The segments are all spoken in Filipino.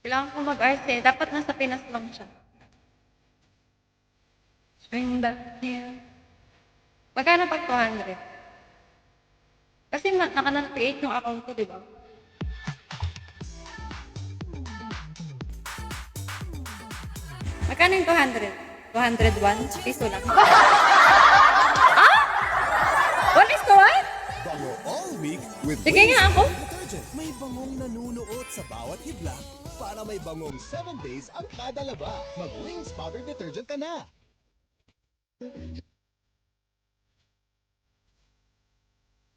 Kailangan ko mag-RC. Dapat nasa Pinas lang siya. Spring back here. Magkano pag 200? Kasi naka-98 yung account ko, di ba? Magkano yung 200? 201 piso lang. Ah? 1:1? Bango all week with Sige nga ako. detergent. May bangong nanunuot sa bawat hidla para may bangong 7 days ang kada laba. Mag-Wings Powder Detergent ka na.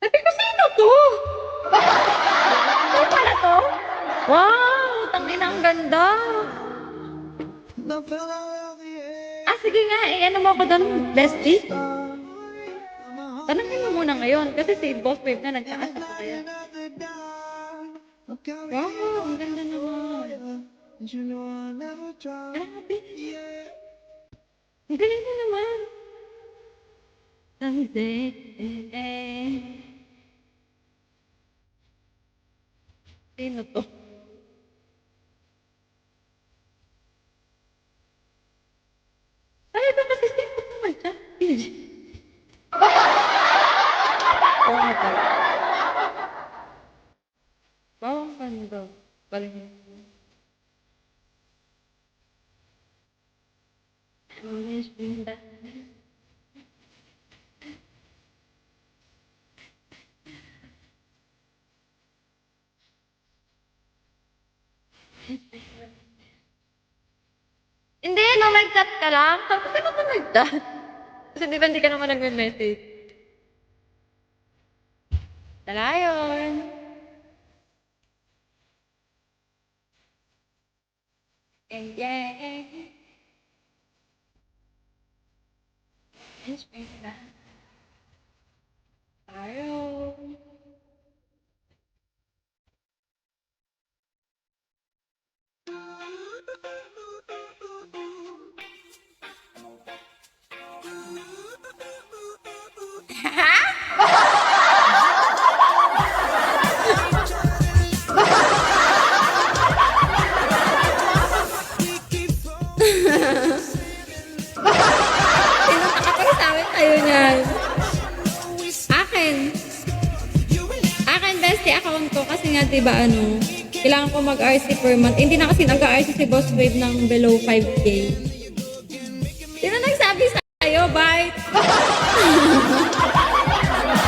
Sabi ko, sino to? Sino pala to? Wow! Tangina, ang ganda! Ah, sige nga, ano mo ako doon, bestie? Tanongin mo muna ngayon, kasi si Boss Wave na nagtaas ako kaya. Wow, ang ganda naman. Grabe. Ang galing mo naman. Someday, sino to? Sabi ko kasi sino naman siya? Oo nga pala. Wow, ang ganda. Galing mo. Always been that. Hindi, no, nag-chat ka lang. Sabi ko, sino ka nag-chat? Kasi di ba hindi ka naman nagme-message? Tala yun. Yeah. Inspire na. Tayo. Pinataka sa amin tayo niyan. Akin. Akin, bestie account ko. Kasi nga, diba, kailangan ko mag-RC per month. Hindi na kasi nag-RC si Boss Wave ng below 5K.